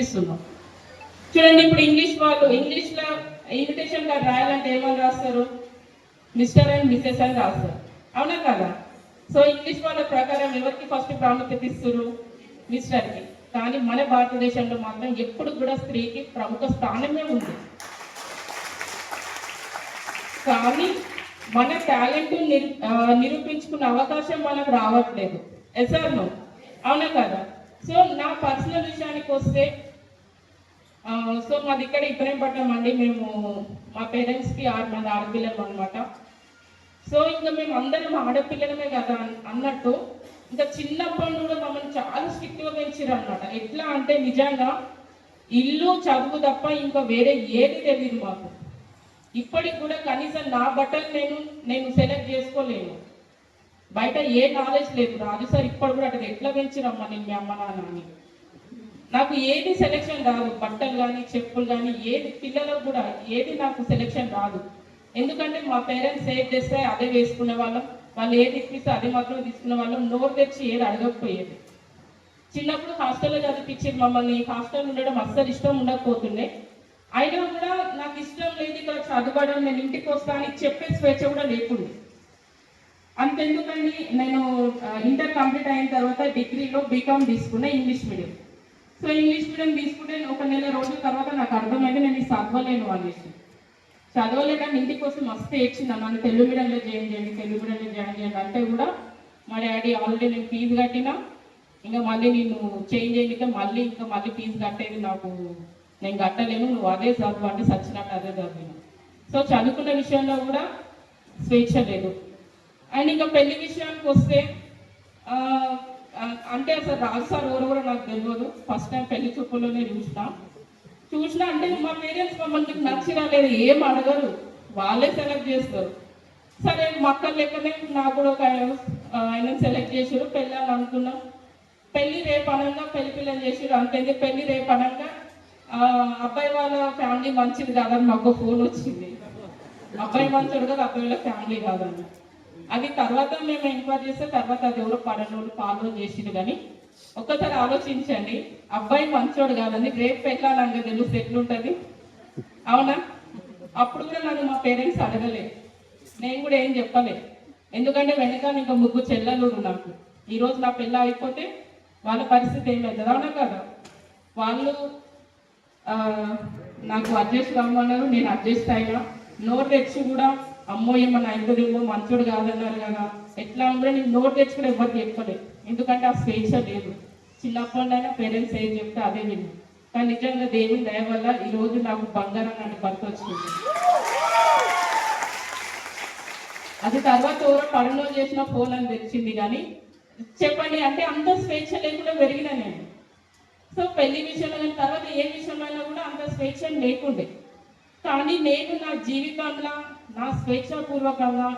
ఇస్తున్నాం. చూడండి, ఇప్పుడు ఇంగ్లీష్లో ఇన్విటేషన్ కార్డ్ రాయాలంటే ఏమని రాస్తారు? మిస్టర్ అండ్ మిస్సెస్ అని రాస్తారు, అవునా కదా? సో ఇంగ్లీష్ వాళ్ళ ప్రకారం ఎవరికి ఫస్ట్ ప్రాముఖ్యత ఇస్తారు? మిస్టర్కి. కానీ మన భారతదేశంలో మాత్రం ఎప్పుడు కూడా స్త్రీకి ప్రముఖ స్థానమే ఉంది. కానీ మన టాలెంట్ నిరూపించుకునే అవకాశం మనకు రావట్లేదు. ఎస్ఆర్నో, అవునా కదా? సో నా పర్సనల్ విషయానికి వస్తే, సో మాది ఇక్కడ ఇబ్రహీంపట్నం అండి. మేము మా పేరెంట్స్కి 6 మంది ఆడపిల్లలు అనమాట. సో ఇంకా మేము అందరం ఆడపిల్లలమే కదా అన్నట్టు ఇంకా చిన్నప్పటి కూడా మమ్మల్ని చాలా స్ట్రిక్ట్గా పెంచారు అనమాట. ఎట్లా అంటే నిజంగా ఇల్లు చదువు తప్ప ఇంకా వేరే ఏది తెలియదు మాకు. ఇప్పటికి కూడా కనీసం నా బట్టలు నేను సెలెక్ట్ చేసుకోలేను. బయట ఏ నాలెడ్జ్ లేదు. రాజు సార్ ఇప్పుడు కూడా అట్లా ఎట్లా పెంచిరమ్మా నేను మీ అమ్మ నాన్న అని. నాకు ఏది సెలెక్షన్ రాదు, బట్టలు కానీ చెప్పులు కానీ ఏది, పిల్లలకు కూడా ఏది నాకు సెలెక్షన్ రాదు. ఎందుకంటే మా పేరెంట్స్ ఏది తెస్తే అదే వేసుకునే వాళ్ళం, వాళ్ళు ఏది ఇప్పిస్తే అది మాత్రం తీసుకునే వాళ్ళం. నోరు తెచ్చి ఏది అడగకపోయేది. చిన్నప్పుడు హాస్టల్లో చదివించేది మమ్మల్ని. హాస్టల్ ఉండడం అస్సలు ఇష్టం ఉండకపోతుండే. అయినా కూడా నాకు ఇష్టం లేదు ఇక్కడ చదవడం, నేను ఇంటికి వస్తా అని చెప్పే స్వేచ్ఛ కూడా లేకుండే. అంతెందుకండి, నేను ఇంటర్ కంప్లీట్ అయిన తర్వాత డిగ్రీలో బీకామ్ తీసుకున్నా, English medium. So English medium తీసుకుంటే ఒక నెల రోజుల తర్వాత నాకు అర్థమైంది నేను చదవలేను అనేసి. చదవలేదని ఇంటికి వస్తే మస్తు ఏడ్చిందా, నన్ను తెలుగు మీడియంలో జాయిన్ చేయండి, తెలుగు మీడియంలో జాయిన్ చేయండి అంటే కూడా మా డాడీ ఆల్రెడీ నేను ఫీజు కట్టినా, ఇంకా మళ్ళీ నేను చేంజ్ చేయడానికి మళ్ళీ ఫీజు కట్టేది నాకు, నేను కట్టలేను, నువ్వు అదే చదువు అంటే సచ్చినట్టు అదే చదివినా. సో చదువుకున్న విషయంలో కూడా స్వేచ్ఛ లేదు. అండ్ ఇంకా పెళ్లి విషయానికి వస్తే, అంటే అసలు రాజు సార్ ఎవరు కూడా నాకు తెలియదు. ఫస్ట్ టైం పెళ్లి చూపుల్లోనే చూసినా అంటే మా పేరెంట్స్ మమ్మల్ని నచ్చినా లేదు ఏం అడగరు, వాళ్ళే సెలెక్ట్ చేస్తారు. సరే మక్కల లెక్కనే నాకు కూడా ఒక ఆయన సెలెక్ట్ చేసారు, పెళ్ళి అని అనుకున్నాం. పెళ్లి రేపు అనగా పెళ్లి పిల్లలు చేసారు, అంతేంది పెళ్లి రేపు అనగా అబ్బాయి వాళ్ళ ఫ్యామిలీ మంచిది కాదని మాకు ఫోన్ వచ్చింది. అబ్బాయి మంచోడు కదా, అబ్బాయి వాళ్ళ ఫ్యామిలీ కాదని. అది తర్వాత మేము ఎంక్వైరీ చేస్తే తర్వాత అది ఎవరో పడనోళ్ళు ఫాలో చేసిండు. కానీ ఒక్కసారి ఆలోచించండి, అబ్బాయి మంచోడు కాదని రేపు పెట్టాలంటే తెలిస్తే ఎట్లుంటుంది, అవునా? అప్పుడు కూడా నన్ను మా పేరెంట్స్ అడగలేదు, నేను కూడా ఏం చెప్పలేదు. ఎందుకంటే వెనకాల ఇంకా 3 చెల్లెలు నాకు. ఈరోజు నా పెళ్ళి అయిపోతే వాళ్ళ పరిస్థితి ఏమవుతుంది, అవునా కదా? వాళ్ళు నాకు అడ్జస్ట్ కామన్నారు, నేను అడ్జస్ట్ అయినా. నోరు తెచ్చి కూడా అమ్మో ఏమన్నా అవుతుందేమో, మంచోడు కాదన్నారు కదా ఎట్లా కూడా నేను నోరు తెచ్చి కూడా ఎవరికి చెప్పలేదు. ఎందుకంటే ఆ స్వేచ్ఛ లేదు. చిన్నప్పటినైనా పేరెంట్స్ ఏం చెప్తే అదే విని. కానీ నిజంగా దేవుని దయ వల్ల ఈరోజు నాకు బంగారం లాంటి భర్త వచ్చింది. అది తర్వాత ఎవరో పనులు చేసిన ఫోన్ అని తెచ్చింది. కానీ చెప్పండి, అంటే అంత స్వేచ్ఛ లేకుండా పెరిగిన నేను. సో పెళ్లి విషయంలో కానీ తర్వాత ఏ విషయంలో కూడా అంత స్వేచ్ఛ లేకుండే. కానీ నేను నా జీవితంలో నా స్వేచ్ఛాపూర్వకంగా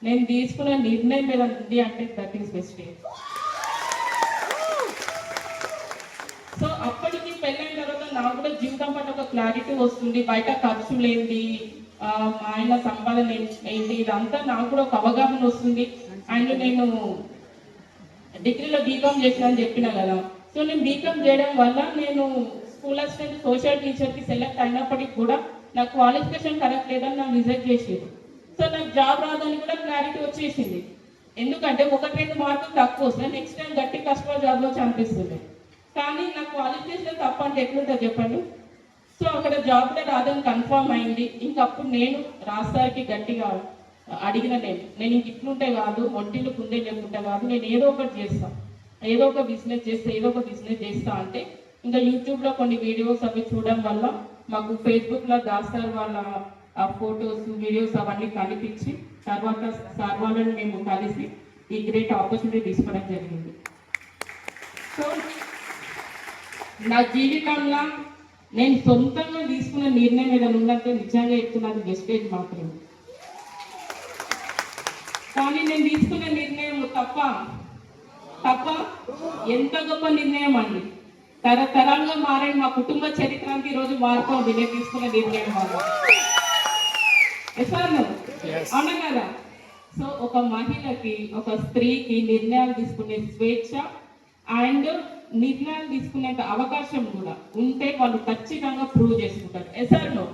నేను తీసుకున్న నిర్ణయం మీద ఉంది అంటే దట్ ఈస్ వెస్టేజ్. సో అప్పటికి పెళ్ళైన తర్వాత నాకు కూడా జీవితం పట్ల ఒక క్లారిటీ వస్తుంది. బయట ఖర్చులు ఏంటి, ఆయన సంపాదన ఏంటి, ఇదంతా నాకు కూడా ఒక అవగాహన వస్తుంది. అండ్ నేను డిగ్రీలో బీకామ్ చేసిన అని చెప్పిన కదా. సో నేను బీకామ్ చేయడం వల్ల నేను స్కూల్ అసిస్టెంట్ సోషల్ టీచర్కి సెలెక్ట్ అయినప్పటికీ కూడా నాకు క్వాలిఫికేషన్ కరెక్ట్ లేదని నాకు రిజెక్ట్ చేసేది. సో నాకు జాబ్ రాదని కూడా క్లారిటీ వచ్చేసింది. ఎందుకంటే 1-2 మార్కులు తక్కువ వస్తే నెక్స్ట్ టైం గట్టి కష్టపడి జాబ్లో అనిపిస్తుంది. కానీ నాకు క్వాలిఫికేషన్ తప్ప అంటే ఎట్లుంటుంది చెప్పండి. సో అక్కడ జాబ్ కూడా రాదని కన్ఫర్మ్ అయింది. ఇంకప్పుడు నేను రాస్తారికి గట్టిగా అడిగిన నేను ఇంక ఇట్లుంటే కాదు, ఒంటిలు కుందే లేకుంటే కాదు, నేను ఏదో ఒకటి చేస్తాను, ఏదో ఒక బిజినెస్ చేస్తా అంటే ఇంకా యూట్యూబ్లో కొన్ని వీడియోస్ అవి చూడడం వల్ల మాకు ఫేస్బుక్లో దాస్తారు వాళ్ళ ఆ ఫొటోస్ వీడియోస్ అవన్నీ కనిపించి తర్వాత సార్ వాళ్ళని మేము కలిసి ఈ గ్రేట్ ఆపర్చునిటీ తీసుకోవడం జరిగింది. సో నా జీవితంలో నేను సొంతంగా తీసుకున్న నిర్ణయం ఏదైనా ఉందంటే నిజంగా చెప్తున్నది వెస్టేజ్ మాత్రమే. కానీ నేను తీసుకున్న నిర్ణయం తప్ప ఎంత గొప్ప నిర్ణయం అండి. తరతరాలుగా మారే మా కుటుంబ చరిత్రకి ఈరోజు మారుతోంది నేను తీసుకున్న నిర్ణయం వల్ల. అవునా కదా? సో ఒక మహిళకి, ఒక స్త్రీకి నిర్ణయాలు తీసుకునే స్వేచ్ఛ అండ్ నిర్ణయాలు తీసుకునేంత అవకాశం కూడా ఉంటే వాళ్ళు ఖచ్చితంగా ప్రూవ్ చేసుకుంటారు. SR no?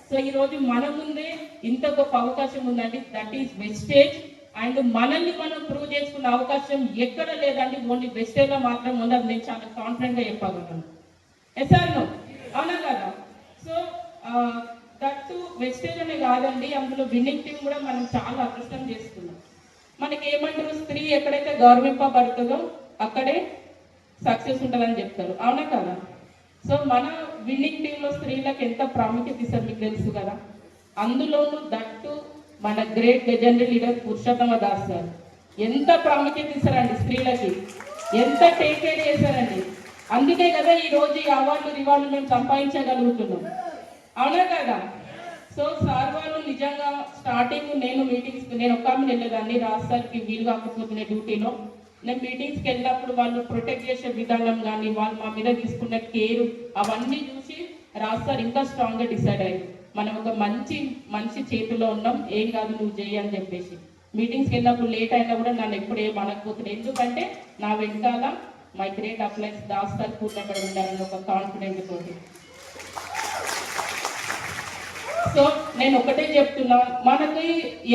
సో ఈరోజు మన ముందే ఇంత గొప్ప అవకాశం ఉందండి, దట్ ఈస్ వెస్టేజ్. అండ్ మనల్ని మనం ప్రూవ్ చేసుకునే అవకాశం ఎక్కడ లేదండి, ఓన్లీ వెస్టేజ్లో మాత్రం ఉంది. అది నేను చాలా కాన్ఫిడెంట్గా చెప్పగలను. Yes or no? అవునా కదా? సో దట్టు వెస్టేజ్ అనే కాదండి, అందులో విన్నింగ్ టీం కూడా మనం చాలా అదృష్టం చేసుకున్నాం. మనకి ఏమంటారు, స్త్రీ ఎక్కడైతే గౌరవింపబడుతుందో అక్కడే సక్సెస్ ఉంటుందని చెప్తారు. అవునా కదా? సో మన విన్నింగ్ టీంలో స్త్రీలకు ఎంత ప్రాముఖ్యత ఇస్తారు మీకు తెలుసు కదా. అందులోనూ దట్టు మన great legendary leader Purushottama Das గారు ఎంత ప్రాముఖ్యత ఇస్తారండి స్త్రీలకి, ఎంత టేక్ కేర్ చేశారండి. అందుకే కదా ఈ రోజు ఈ అవార్డులు రివార్డులు మేము సంపాదించగలుగుతున్నాం. అవునా కదా? సో సార్ వాళ్ళు నిజంగా స్టార్టింగ్ నేను ఒక్క ఆమె వెళ్ళేదాన్ని, రాస్తారికి వీలు కాకపోతున్న డ్యూటీలో. నేను మీటింగ్స్కి వెళ్ళినప్పుడు వాళ్ళు ప్రొటెక్ట్ చేసే విధానం కానీ, వాళ్ళు మా మీద తీసుకున్న కేరు, అవన్నీ చూసి రాస్తారు ఇంకా స్ట్రాంగ్గా డిసైడ్ అయ్యారు, మనం ఒక మంచి చేతిలో ఉన్నాం, ఏం కాదు నువ్వు చేయి అని చెప్పేసి. మీటింగ్స్కి వెళ్ళినప్పుడు లేట్ అయినా కూడా నన్ను ఎప్పుడు ఏం అనకపోతుంది, ఎందుకంటే నా వెనకాల my great appliance Das sir కూర్చోబడి ఉండాలని ఒక కాన్ఫిడెంట్ తోటి. సో నేను ఒకటే చెప్తున్నా, మనకి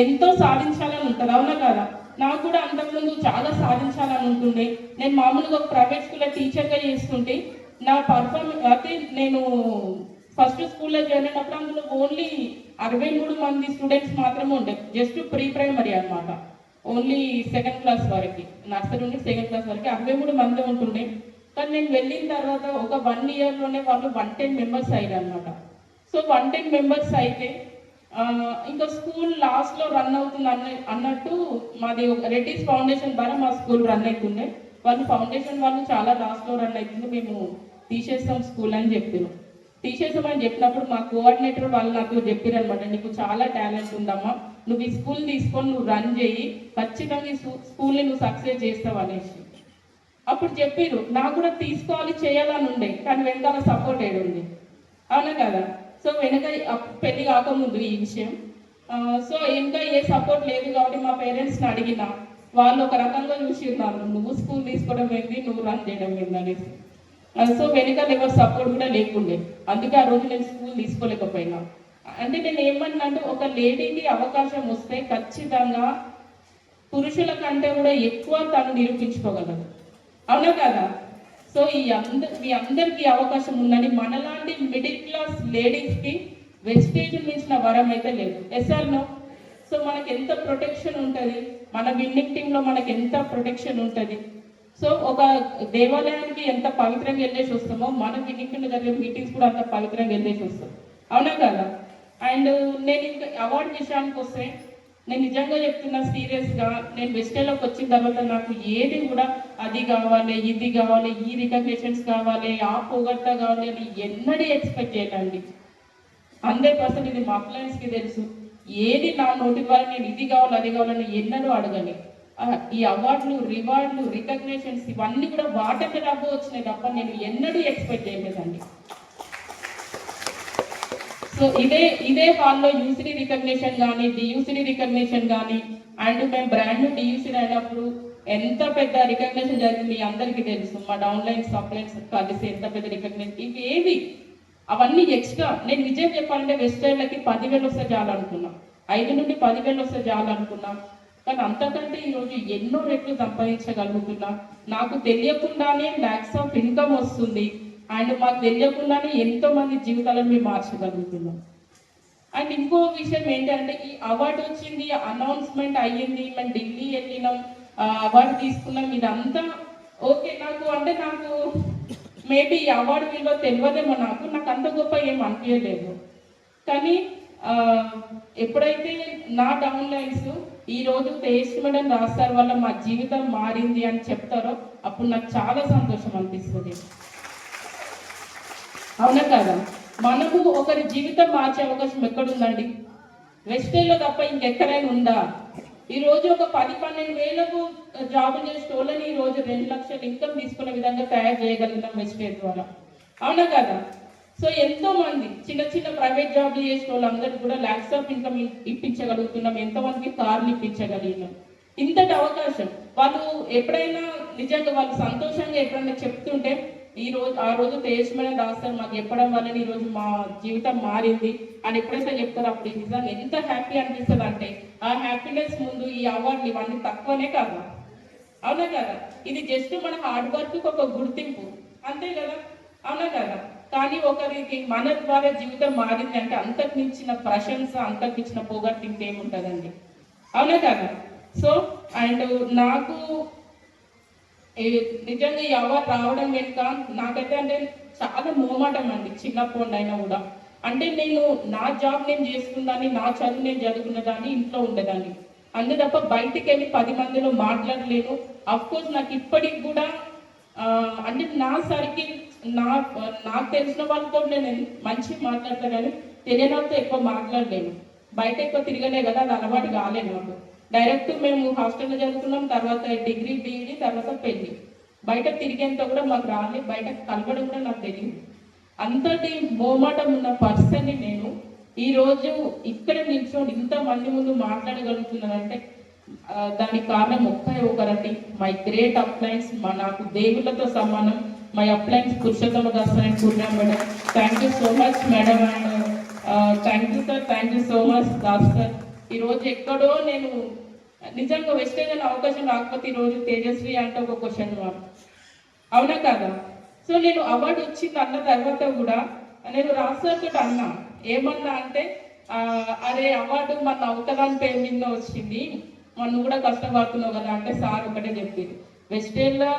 ఎంతో సాధించాలని ఉంటుంది. అవునా కదా? నాకు కూడా అంతకుముందు చాలా సాధించాలని ఉంటుండే. నేను మామూలుగా ఒక ప్రైవేట్ స్కూల్లో టీచర్గా చేస్తుంటే నా పర్ఫార్మెన్స్ అయితే నేను ఫస్ట్ స్కూల్లో జాయిన్ అయినప్పుడు అందులో ఓన్లీ 63 మంది స్టూడెంట్స్ మాత్రమే ఉండే, జస్ట్ ప్రీ ప్రైమరీ అనమాట, ఓన్లీ 2nd క్లాస్ వరకు, నర్సరీ నుండి 2nd క్లాస్ వరకు 63 మంది ఉంటుండే. కానీ నేను వెళ్ళిన తర్వాత ఒక 1 ఇయర్లోనే వాళ్ళు 110 మెంబర్స్ అయ్యారు అనమాట. సో 110 మెంబర్స్ అయితే ఇంకా స్కూల్ లాస్ట్లో రన్ అవుతుంది అన్నట్టు మాది రెడ్డిస్ ఫౌండేషన్ ద్వారా మా స్కూల్ రన్ అవుతుండే. వాళ్ళు ఫౌండేషన్ వాళ్ళు చాలా లాస్ట్లో రన్ అవుతుంది, మేము తీసేస్తాం స్కూల్ అని చెప్పారు. తీసేసామని చెప్పినప్పుడు మా కోఆర్డినేటర్ వాళ్ళు నాకు చెప్పారు అనమాట, నీకు చాలా టాలెంట్ ఉందమ్మా, నువ్వు ఈ స్కూల్ తీసుకొని నువ్వు రన్ చేయి, ఖచ్చితంగా ఈ స్కూల్ని నువ్వు సక్సెస్ చేస్తావు అనేసి అప్పుడు చెప్పారు. నాకు కూడా తీసుకోవాలి చేయాలని ఉండే, కానీ వెనకాల సపోర్ట్ ఏడు ఉంది. అవునా కదా? సో వెనక పెళ్లి కాకముందు ఈ విషయం, సో ఇంకా ఏ సపోర్ట్ లేదు కాబట్టి మా పేరెంట్స్ని అడిగిన, వాళ్ళు ఒక రకంగా చూసిన్నారు, నువ్వు స్కూల్ తీసుకోవడం ఏంది, నువ్వు రన్ చేయడం ఏంది అనేసి. సో వెనకాల ఎవరు సపోర్ట్ కూడా లేకుండే, అందుకే ఆ రోజు నేను స్కూల్ తీసుకోలేకపోయినా. అంటే నేను ఏమన్నా అంటే, ఒక లేడీకి అవకాశం వస్తే ఖచ్చితంగా పురుషుల కంటే కూడా ఎక్కువ తను నిరూపించుకోగలదు. అవునా కదా? సో మీ అందరికీ అవకాశం ఉందని, మనలాంటి మిడిల్ క్లాస్ లేడీస్కి వెస్టేజ్ మించిన వరం అయితే లేదు. SR no? సో మనకి ఎంత ప్రొటెక్షన్ ఉంటుంది, మన విన్నింగ్ టీంలో మనకి ఎంత ప్రొటెక్షన్ ఉంటుంది. సో ఒక దేవాలయానికి ఎంత పవిత్రంగా వెళ్ళేసి వస్తామో, మన విన్నింగ్ టీంలో జరిగే మీటింగ్స్ కూడా అంత పవిత్రంగా వెళ్ళేసి వస్తాం. అవునా కదా? అండ్ నేను ఇంకా అవార్డు విషయానికి వస్తే, నేను నిజంగా చెప్తున్నా సీరియస్గా, నేను వెస్టేజ్లోకి వచ్చిన తర్వాత నాకు ఏది కూడా అది కావాలి, ఇది కావాలి, ఈ రికగ్నిషన్స్ కావాలి, ఆ పొగడ్త కావాలి అని ఎన్నడీ ఎక్స్పెక్ట్ చేయకండి. 100% ఇది మా అప్లయన్స్కి తెలుసు. ఏది నా నోటి ద్వారా నేను ఇది కావాలి అది కావాలని ఎన్నడూ అడగని. ఈ అవార్డులు, రివార్డులు, రికగ్నిషన్స్ ఇవన్నీ కూడా వాటంటే డబ్బు వచ్చినాయి తప్ప నేను ఎన్నడూ ఎక్స్పెక్ట్ చేయలేదండి. సో ఇదే హాల్లో యూసిడి రికగ్నిషన్ కానీ, డియూసిడి రికగ్నిషన్ కానీ, అండ్ మేము బ్రాండ్ డియూసిడి అయినప్పుడు ఎంత పెద్ద రికగ్నిషన్ జరిగింది అందరికీ తెలుసు. మా డౌన్లైన్ సప్లైన్స్ కలిసి ఎంత పెద్ద రికగ్నిషన్, ఇవి ఏవి అవన్నీ ఎక్స్ట్రా. నేను నిజం చెప్పాలంటే వెస్టర్న్లకి 10,000 వస్తే చాలనుకున్నా, 5 నుండి 10,000 వస్తే చాలనుకున్నా, కానీ అంతకంటే ఈరోజు ఎన్నో రెట్లు సంపాదించగలుగుతున్నా. నాకు తెలియకుండానే ల్యాక్స్ ఆఫ్ ఇన్కమ్ వస్తుంది, అండ్ మాకు తెలియకుండానే ఎంతో మంది జీవితాలను మేము మార్చగలుగుతున్నాం. అండ్ ఇంకో విషయం ఏంటంటే, ఈ అవార్డు వచ్చింది, అనౌన్స్మెంట్ అయ్యింది, మేము ఢిల్లీ వెళ్ళినాం, అవార్డు తీసుకున్నాం, ఇదంతా ఓకే. నాకు మేబీ ఈ అవార్డు విలువ తెలియదేమో, నాకు అంత గొప్ప ఏం అనిపించలేదు. కానీ ఎప్పుడైతే నా డౌన్లైన్స్ ఈరోజు టేస్ట్ మేడం రాస్తారు వల్ల మా జీవితం మారింది అని చెప్తారో, అప్పుడు నాకు చాలా సంతోషం అనిపిస్తుంది. అవునా కదా? మనకు ఒకరి జీవితం మార్చే అవకాశం ఎక్కడుందండి? వెస్టేజ్లో తప్ప ఇంకెక్కడైనా ఉందా? ఈరోజు ఒక 10-12 వేలకు జాబులు చేసే వాళ్ళని ఈరోజు 2 లక్షల ఇన్కమ్ తీసుకునే విధంగా తయారు చేయగలిగినాం వెస్టేజ్ ద్వారా. అవునా కదా? సో ఎంతో మంది చిన్న ప్రైవేట్ జాబ్లు చేసే వాళ్ళందరికీ కూడా ల్యాక్స్ ఆఫ్ ఇన్కమ్ ఇప్పించగలుగుతున్నాం, ఎంతమందికి కార్లు ఇప్పించగలిగినాం. ఇంతటి అవకాశం వాళ్ళు ఎప్పుడైనా నిజంగా వాళ్ళు సంతోషంగా ఎప్పుడన్నా చెప్తుంటే ఆ రోజు తేజ్ మేడం రాస్తారు మాకు చెప్పడం వల్ల ఈ రోజు మా జీవితం మారింది అని ఎప్పుడైతే చెప్తారో అప్పుడు నిజంగా ఎంత హ్యాపీ అనిపిస్తుంది అంటే ఆ హ్యాపీనెస్ ముందు ఈ అవార్డులు ఇవన్నీ తక్కువనే కాదు, అవునా కదా? ఇది జస్ట్ మన హార్డ్ వర్క్ ఒక గుర్తింపు, అంతే కదా, అవునా కదా? కానీ ఒకరికి మన ద్వారా జీవితం మారింది అంటే అంతకు మించిన ప్రశంస, అంతకు మించిన పొగడ్తింపు ఏముంటుందండి, అవునా కదా? సో అండ్ నాకు నిజంగా ఈ అవార్డు రావడం వెనుక నాకైతే అంటే చాలా మోమాటం అండి, చిన్నప్పుడు అయినా కూడా. అంటే నేను నా జాబ్ నేను చేసుకున్నాను, నా చదువు నేను చదువుకున్నదాన్ని, ఇంట్లో ఉండేదాన్ని, అంతే తప్ప బయటికి వెళ్ళి 10 మందిలో మాట్లాడలేను. అఫ్కోర్స్ నాకు ఇప్పటికి కూడా అంటే నా సర్కిల్ నాకు తెలిసిన వాళ్ళతో నేను మంచిగా మాట్లాడతాను, కానీ తెలియని వాళ్ళతో ఎక్కువ మాట్లాడలేను. బయట ఎక్కువ తిరగలే కదా, అది అలవాటు కాలేదు నాకు. డైరెక్ట్ మేము హాస్టల్లో చదువుకున్నాం, తర్వాత డిగ్రీ బీఈడి, తర్వాత పెళ్లి. బయట తిరిగేంత కూడా మాకు రాలేదు, బయట కలవడం కూడా నాకు తెలియదు. అంతటి మోమాటం ఉన్న పర్సన్ని నేను ఈరోజు ఇక్కడ నిల్చొని ఇంతమంది ముందు మాట్లాడగలుగుతున్నానంటే దానికి కారణం ఒకరండి, మై గ్రేట్ అప్లయన్స్, నాకు దేవుళ్ళతో సమానం, my appliances Purushottam Das and Purna madam. Thank you so much madam, and thank you sir, thank you so much Das sir. ఈరోజు ఎక్కడో నేను నిజంగా వెస్టేజ్ అనే అవకాశం రాకపోతే ఈరోజు తేజస్వి అంటే ఒక క్వశ్చన్ మార్క్, అవునా కదా? సో నేను అవార్డు వచ్చింది అన్న తర్వాత కూడా నేను రాజసార్తో అన్నా, ఏమన్నా అంటే అరే అవార్డు మన అవతరాని పేరు మీద వచ్చింది, మనం కూడా కష్టపడుతున్నావు కదా అంటే సార్ ఒకటే చెప్పింది, వెస్టేజ్లో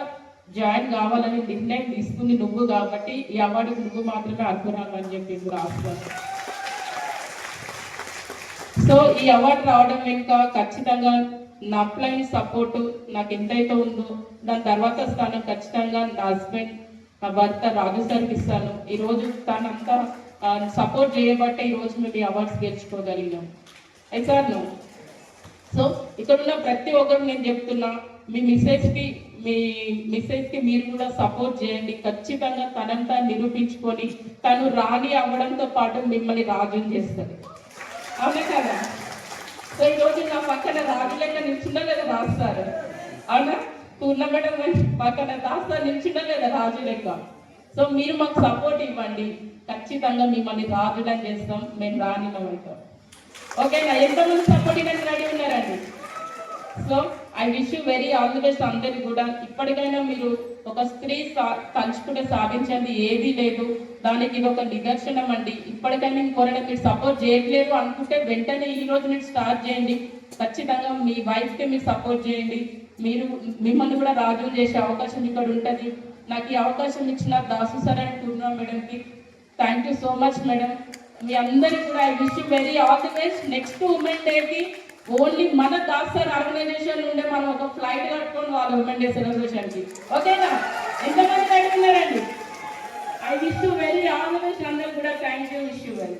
జాయిన్ కావాలని నిర్ణయం తీసుకుంది నువ్వు కాబట్టి ఈ అవార్డుకు నువ్వు మాత్రమే అర్హురాలు అని చెప్పింది రాజసార్. సో ఈ అవార్డు రావడం వెనుక ఖచ్చితంగా నా అప్లైన్ సపోర్టు నాకు ఎంతైతే ఉందో దాని తర్వాత స్థానం ఖచ్చితంగా నా హస్బెండ్, నా భర్త రాజు సార్కి ఇస్తాను. ఈరోజు తనంతా సపోర్ట్ చేయబట్టే ఈరోజు మేము ఈ అవార్డ్స్ గెలుచుకోగలిగినాం. సార్ సో ఇక్కడ ఉన్న ప్రతి ఒక్కరు నేను చెప్తున్నా, మీ మిస్సెస్కి మీరు కూడా సపోర్ట్ చేయండి. ఖచ్చితంగా తనంతా నిరూపించుకొని తను రాణి అవ్వడంతో పాటు మిమ్మల్ని రాజుని చేస్తుంది, అవునా కదా? సో ఈరోజు నా పక్కన రాజు లెక్క నిల్చున్నా లేదా రాస్తారు, అవునా? టూర్నమెంట్ పక్కన రాస్తారు నిల్చున్నా లేదా రాజు లెక్క. సో మీరు మాకు సపోర్ట్ ఇవ్వండి, ఖచ్చితంగా మిమ్మల్ని రాజులని చేస్తాం, మేము రాణిలం అవుతాం. ఓకేనా? ఎంతమంది సపోర్ట్ ఇవ్వడానికి రెడీ ఉన్నారండి? So I wish you very all the best అందరికి కూడా. ఇప్పటికైనా మీరు ఒక స్త్రీ తలుచుకుంటే సాధించేది ఏదీ లేదు, దానికి ఇది ఒక నిదర్శనం అండి. ఇప్పటికైనా ఇంకొరైనా మీరు సపోర్ట్ చేయట్లేదు అనుకుంటే వెంటనే ఈ రోజు మీరు స్టార్ట్ చేయండి. ఖచ్చితంగా మీ వైఫ్కి మీరు సపోర్ట్ చేయండి. మిమ్మల్ని కూడా రాజులు చేసే అవకాశం ఇక్కడ ఉంటుంది. నాకు ఈ అవకాశం ఇచ్చిన దాసు సార్ అండ్ పూర్ణ మేడంకి thank you so much madam. మీ అందరికీ కూడా I wish you very all the best. Next women డేకి ఓన్లీ మన దాస్ సార్ ఆర్గనైజేషన్ నుండే మనం ఒక ఫ్లైట్ కట్టుకొని వాళ్ళ ఉమెన్ డే సెలబ్రేషన్కి, ఓకేనా? ఎంతమంది అడుగుతున్నారండి? I wish you very all the best అందరూ కూడా. Thank you, wish you very.